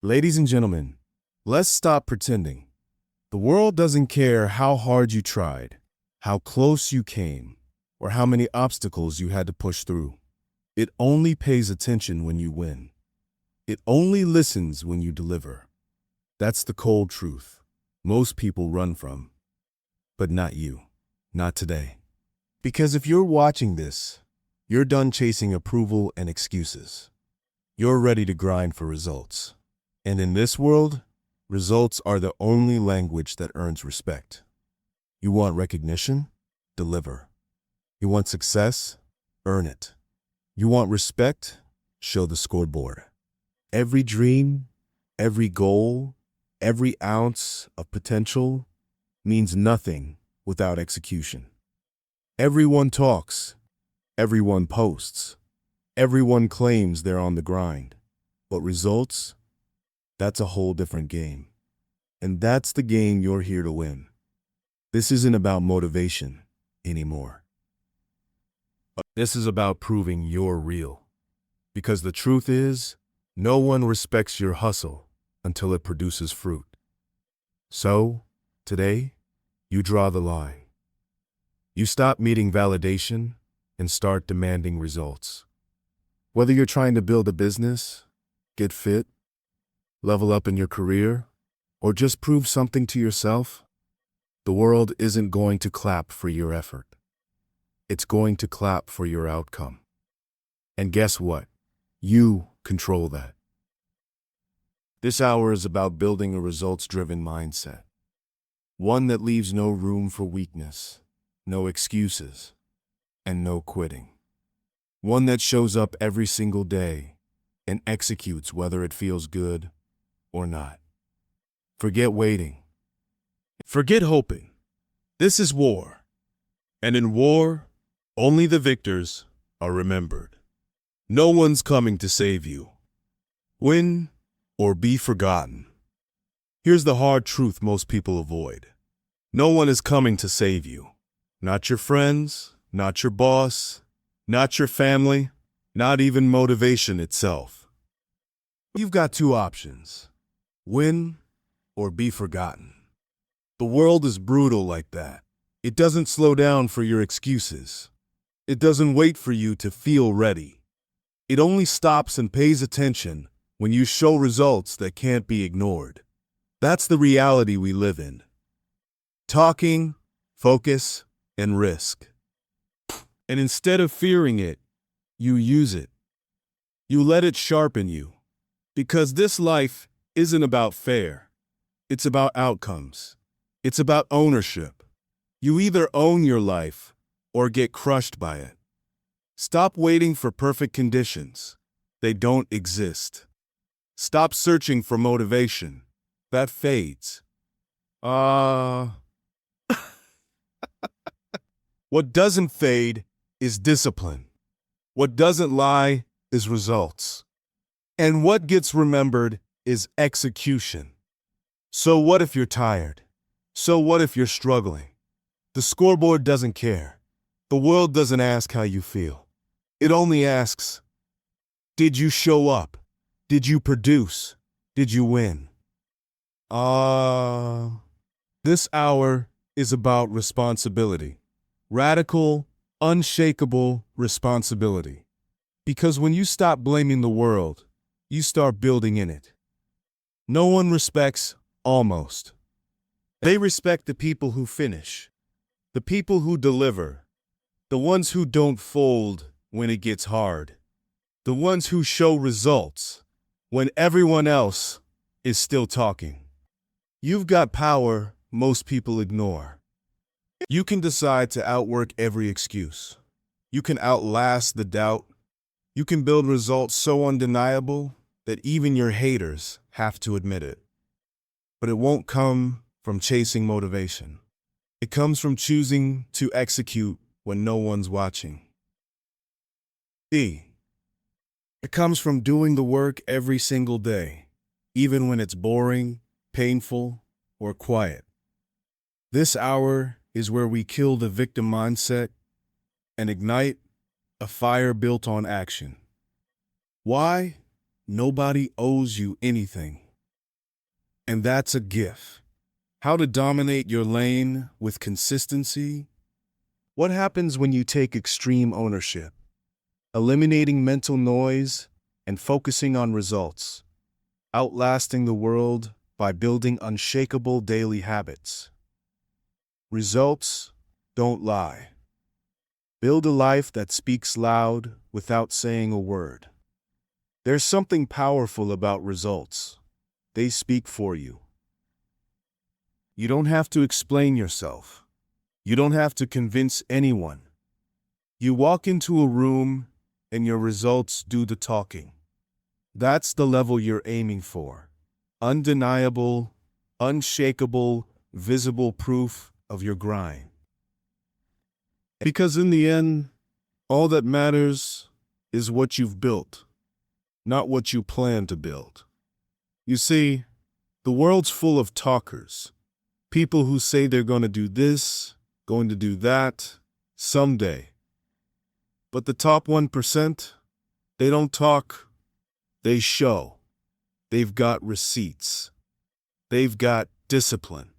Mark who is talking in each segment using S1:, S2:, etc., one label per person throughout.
S1: Ladies and gentlemen, let's stop pretending. The world doesn't care how hard you tried, how close you came, or how many obstacles you had to push through. It only pays attention when you win. It only listens when you deliver. That's the cold truth most people run from. But not you. Not today. Because if you're watching this, you're done chasing approval and excuses. You're ready to grind for results. And in this world, results are the only language that earns respect. You want recognition? Deliver. You want success? Earn it. You want respect? Show the scoreboard. Every dream, every goal, every ounce of potential means nothing without execution. Everyone talks. Everyone posts. Everyone claims they're on the grind. But results? That's a whole different game. And that's the game you're here to win. This isn't about motivation anymore. This is about proving you're real. Because the truth is, no one respects your hustle until it produces fruit. So, today, you draw the line. You stop needing validation and start demanding results. Whether you're trying to build a business, get fit, level up in your career, or just prove something to yourself, the world isn't going to clap for your effort. It's going to clap for your outcome. And guess what? You control that. This hour is about building a results-driven mindset. One that leaves no room for weakness, no excuses, and no quitting. One that shows up every single day and executes whether it feels good or not. Forget waiting. Forget hoping. This is war. And in war, only the victors are remembered. No one's coming to save you. Win or be forgotten. Here's the hard truth most people avoid. No one is coming to save you. Not your friends, not your boss, not your family, not even motivation itself. You've got two options. Win or be forgotten. The world is brutal like that. It doesn't slow down for your excuses. It doesn't wait for you to feel ready. It only stops and pays attention when you show results that can't be ignored. That's the reality we live in. Talking, focus, and risk. And instead of fearing it, you use it. You let it sharpen you. Because this life isn't about fair. It's about outcomes. It's about ownership. You either own your life or get crushed by it. Stop waiting for perfect conditions. They don't exist. Stop searching for motivation. That fades. What doesn't fade is discipline. What doesn't lie is results. And what gets remembered is execution. So what if you're tired? So what if you're struggling? The scoreboard doesn't care. The world doesn't ask how you feel. It only asks, did you show up? Did you produce? Did you win? This hour is about responsibility. Radical, unshakable responsibility. Because when you stop blaming the world, you start building in it. No one respects almost. They respect the people who finish, the people who deliver, the ones who don't fold when it gets hard, the ones who show results when everyone else is still talking. You've got power most people ignore. You can decide to outwork every excuse. You can outlast the doubt. You can build results so undeniable that even your haters have to admit it. But it won't come from chasing motivation. It comes from choosing to execute when no one's watching. It comes from doing the work every single day, even when it's boring, painful, or quiet. This hour is where we kill the victim mindset and ignite a fire built on action. Why? Nobody owes you anything. And that's a gift. How to dominate your lane with consistency. What happens when you take extreme ownership? Eliminating mental noise and focusing on results. Outlasting the world by building unshakable daily habits. Results don't lie. Build a life that speaks loud without saying a word. There's something powerful about results. They speak for you. You don't have to explain yourself. You don't have to convince anyone. You walk into a room and your results do the talking. That's the level you're aiming for. Undeniable, unshakable, visible proof of your grind. Because in the end, all that matters is what you've built, not what you plan to build. You see, the world's full of talkers, people who say they're going to do this, going to do that, someday. But the top 1%, they don't talk, they show. They've got receipts. They've got discipline.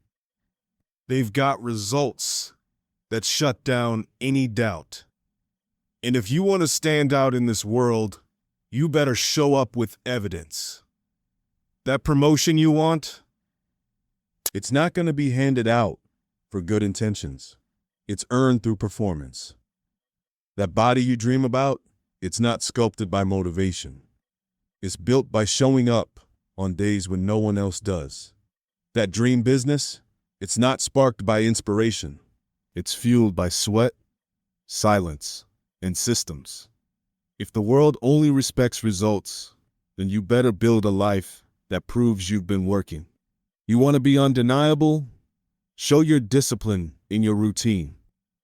S1: They've got results that shut down any doubt. And if you want to stand out in this world, you better show up with evidence. That promotion you want, it's not going to be handed out for good intentions. It's earned through performance. That body you dream about, it's not sculpted by motivation. It's built by showing up on days when no one else does. That dream business, it's not sparked by inspiration. It's fueled by sweat, silence, and systems. If the world only respects results, then you better build a life that proves you've been working. You want to be undeniable? Show your discipline in your routine.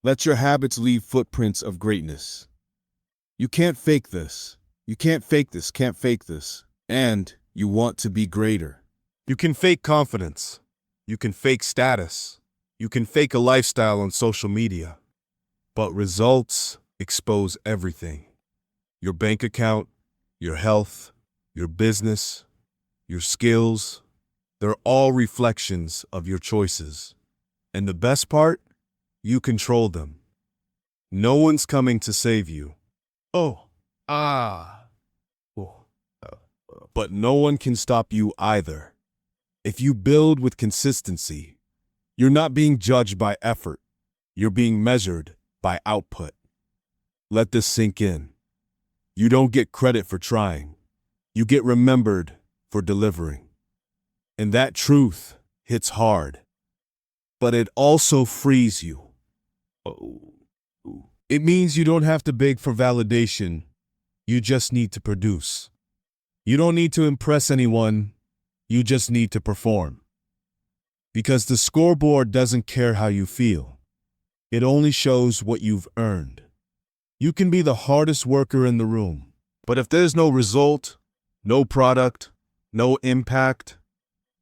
S1: Let your habits leave footprints of greatness. You can't fake this. You can't fake this, can't fake this. And you want to be greater. You can fake confidence. You can fake status. You can fake a lifestyle on social media. But results expose everything. Your bank account, your health, your business, your skills, they're all reflections of your choices. And the best part? You control them. No one's coming to save you. But no one can stop you either. If you build with consistency, you're not being judged by effort. You're being measured by output. Let this sink in. You don't get credit for trying. You get remembered for delivering. And that truth hits hard. But it also frees you. It means you don't have to beg for validation. You just need to produce. You don't need to impress anyone. You just need to perform. Because the scoreboard doesn't care how you feel. It only shows what you've earned. You can be the hardest worker in the room, but if there's no result, no product, no impact,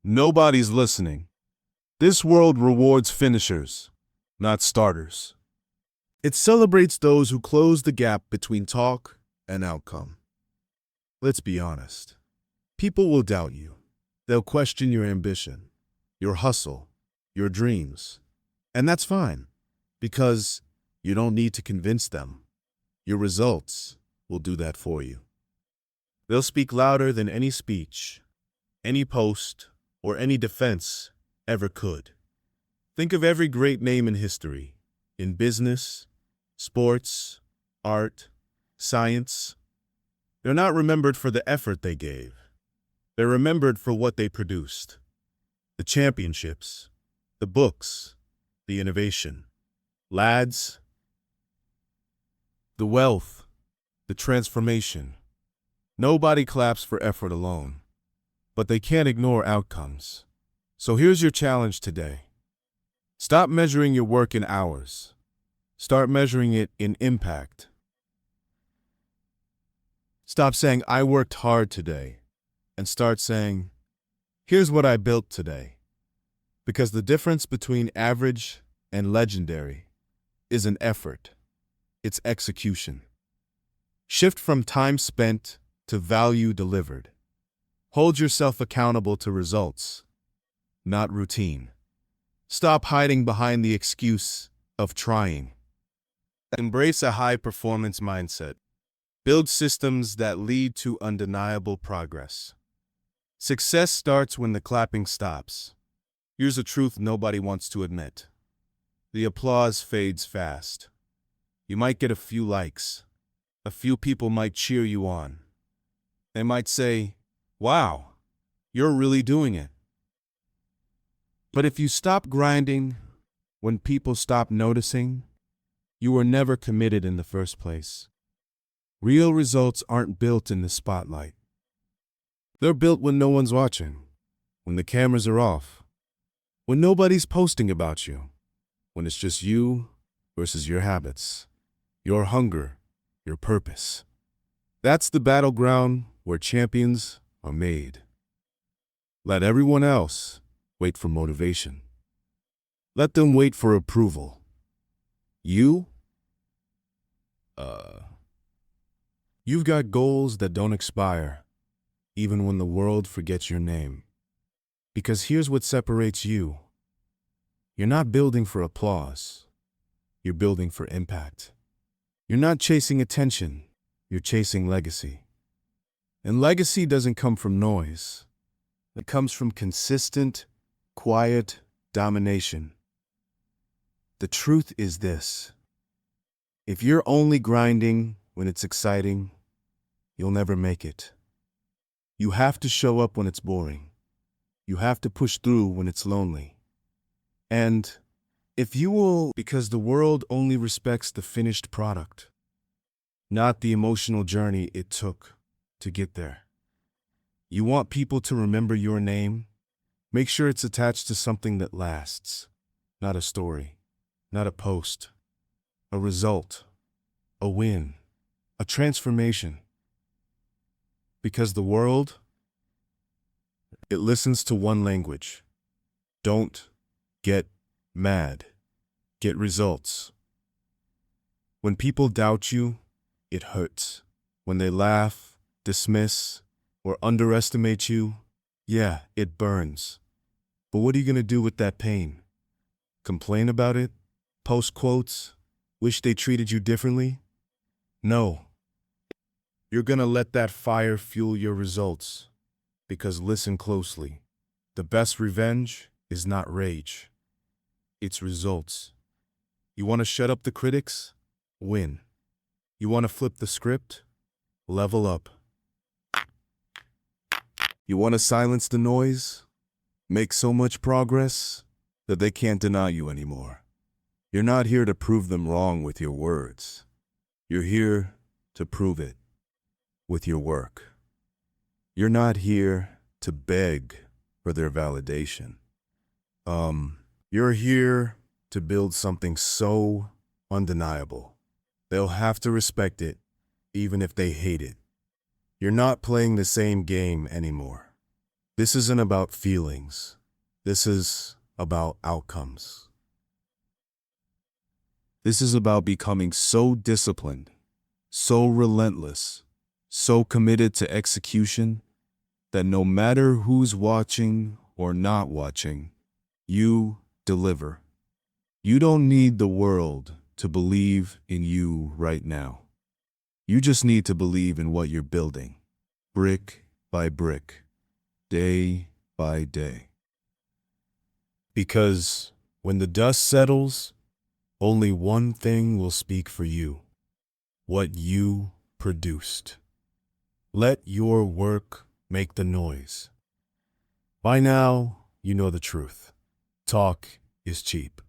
S1: nobody's listening. This world rewards finishers, not starters. It celebrates those who close the gap between talk and outcome. Let's be honest. People will doubt you. They'll question your ambition, your hustle, your dreams. And that's fine, because you don't need to convince them. Your results will do that for you. They'll speak louder than any speech, any post, or any defense ever could. Think of every great name in history, in business, sports, art, science. They're not remembered for the effort they gave. They're remembered for what they produced. The championships, the books, the innovation. Lads, the wealth, the transformation. Nobody claps for effort alone, but they can't ignore outcomes. So here's your challenge today. Stop measuring your work in hours. Start measuring it in impact. Stop saying, I worked hard today, and start saying, here's what I built today. Because the difference between average and legendary isn't effort, it's execution. Shift from time spent to value delivered. Hold yourself accountable to results, not routine. Stop hiding behind the excuse of trying. Embrace a high-performance mindset. Build systems that lead to undeniable progress. Success starts when the clapping stops. Here's a truth nobody wants to admit. The applause fades fast. You might get a few likes. A few people might cheer you on. They might say, "Wow, you're really doing it." But if you stop grinding, when people stop noticing, you were never committed in the first place. Real results aren't built in the spotlight. They're built when no one's watching, when the cameras are off, when nobody's posting about you, when it's just you versus your habits, your hunger, your purpose. That's the battleground where champions are made. Let everyone else wait for motivation. Let them wait for approval. You? You've got goals that don't expire, even when the world forgets your name. Because here's what separates you. You're not building for applause. You're building for impact. You're not chasing attention. You're chasing legacy. And legacy doesn't come from noise. It comes from consistent, quiet domination. The truth is this. If you're only grinding when it's exciting, you'll never make it. You have to show up when it's boring. You have to push through when it's lonely. And if you will, because the world only respects the finished product, not the emotional journey it took to get there. You want people to remember your name? Make sure it's attached to something that lasts, not a story, not a post, a result, a win, a transformation. Because the world, it listens to one language. Don't get mad. Get results. When people doubt you, it hurts. When they laugh, dismiss, or underestimate you, yeah, it burns. But what are you going to do with that pain? Complain about it? Post quotes? Wish they treated you differently? No. You're going to let that fire fuel your results. Because listen closely. The best revenge is not rage. It's results. You want to shut up the critics? Win. You want to flip the script? Level up. You want to silence the noise? Make so much progress that they can't deny you anymore. You're not here to prove them wrong with your words. You're here to prove it with your work. You're not here to beg for their validation. You're here to build something so undeniable. They'll have to respect it, even if they hate it. You're not playing the same game anymore. This isn't about feelings. This is about outcomes. This is about becoming so disciplined, so relentless, so committed to execution that no matter who's watching or not watching, you deliver. You don't need the world to believe in you right now. You just need to believe in what you're building, brick by brick, day by day. Because when the dust settles, only one thing will speak for you: what you produced. Let your work make the noise. By now, you know the truth. Talk is cheap.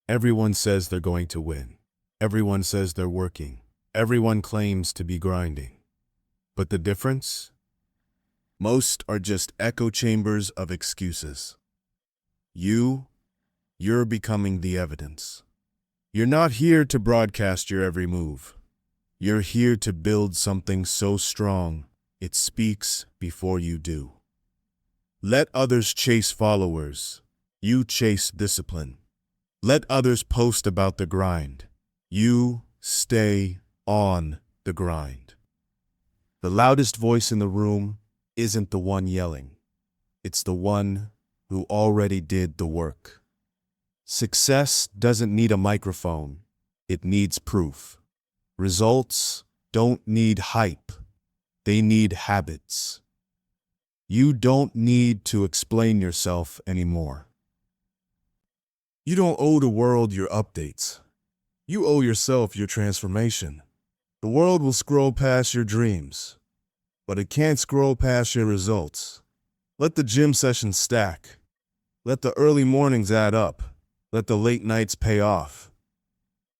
S1: Everyone says they're going to win. Everyone says they're working. Everyone claims to be grinding. But the difference? Most are just echo chambers of excuses. You're becoming the evidence. You're not here to broadcast your every move. You're here to build something so strong, it speaks before you do. Let others chase followers. You chase discipline. Let others post about the grind. You stay on the grind. The loudest voice in the room isn't the one yelling. It's the one who already did the work. Success doesn't need a microphone. It needs proof. Results don't need hype. They need habits. You don't need to explain yourself anymore. You don't owe the world your updates. You owe yourself your transformation. The world will scroll past your dreams, but it can't scroll past your results. Let the gym sessions stack. Let the early mornings add up. Let the late nights pay off.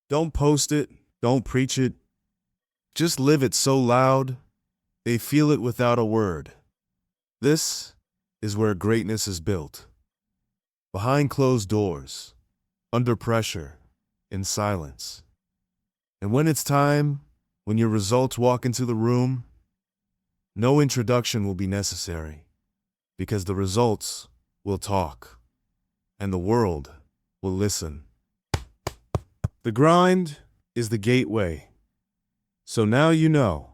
S1: Don't post it. Don't preach it. Just live it so loud, they feel it without a word. This is where greatness is built. Behind closed doors, under pressure, in silence. And when it's time, when your results walk into the room, no introduction will be necessary, because the results will talk, and the world will listen. The grind is the gateway. So now you know,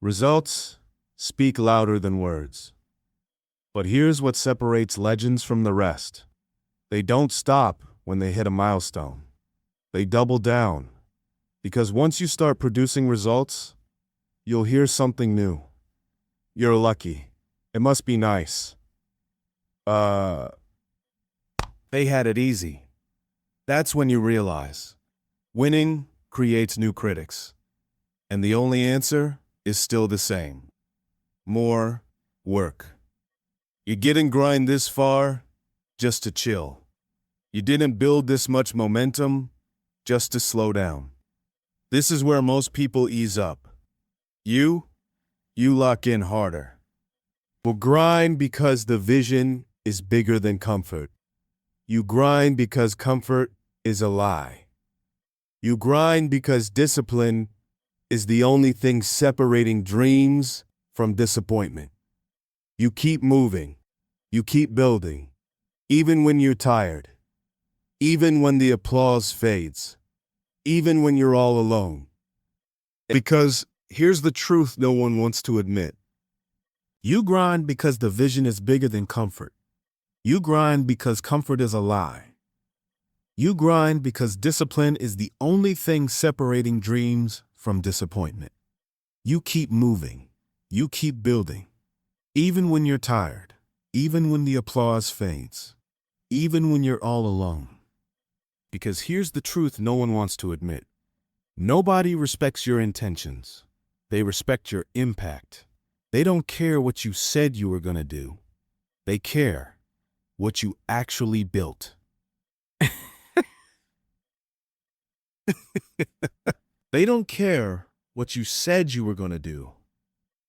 S1: results speak louder than words. But here's what separates legends from the rest. They don't stop when they hit a milestone. They double down. Because once you start producing results, you'll hear something new. You're lucky. It must be nice. They had it easy. That's when you realize winning creates new critics. And the only answer is still the same. More work. You didn't grind this far just to chill. You didn't build this much momentum just to slow down. This is where most people ease up. You lock in harder. Will grind because the vision is bigger than comfort. You grind because comfort is a lie. You grind because discipline is the only thing separating dreams from disappointment. You keep moving. You keep building. Even when you're tired. Even when the applause fades. Even when you're all alone. Because here's the truth no one wants to admit. You grind because the vision is bigger than comfort. You grind because comfort is a lie. You grind because discipline is the only thing separating dreams from disappointment. You keep moving. You keep building. Even when you're tired. Even when the applause fades. Even when you're all alone. Because here's the truth no one wants to admit. Nobody respects your intentions. They respect your impact. They don't care what you said you were going to do. They care what you actually built. They don't care what you said you were going to do.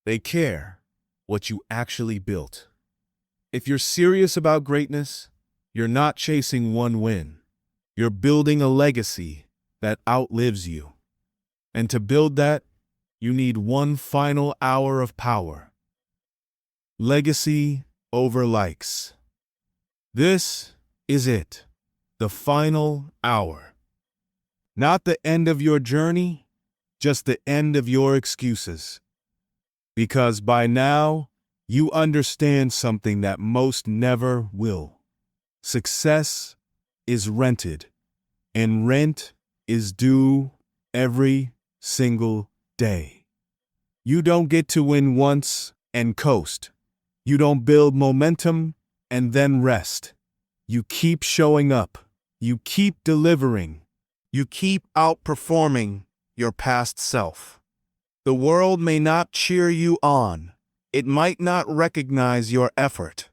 S1: They care what you actually built. If you're serious about greatness, you're not chasing one win. You're building a legacy that outlives you. And to build that, you need one final hour of power. Legacy over likes. This is it. The final hour. Not the end of your journey, just the end of your excuses. Because by now, you understand something that most never will. Success is rented, and rent is due every single day. You don't get to win once and coast. You don't build momentum and then rest. You keep showing up. You keep delivering. You keep outperforming your past self. The world may not cheer you on. It might not recognize your effort.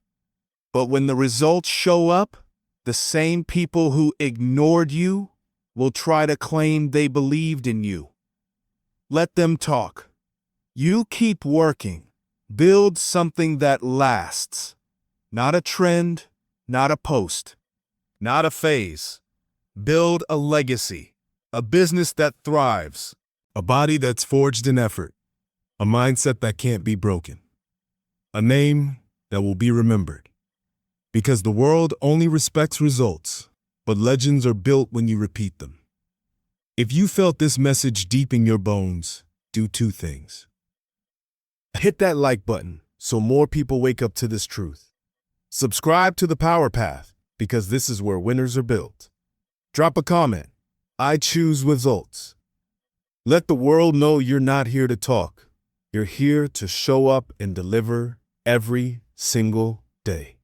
S1: But when the results show up, the same people who ignored you will try to claim they believed in you. Let them talk. You keep working. Build something that lasts. Not a trend, not a post, not a phase. Build a legacy, a business that thrives, a body that's forged in effort, a mindset that can't be broken, a name that will be remembered. Because the world only respects results, but legends are built when you repeat them. If you felt this message deep in your bones, do two things. Hit that like button so more people wake up to this truth. Subscribe to the Power Path, because this is where winners are built. Drop a comment. I choose results. Let the world know you're not here to talk. You're here to show up and deliver every single day.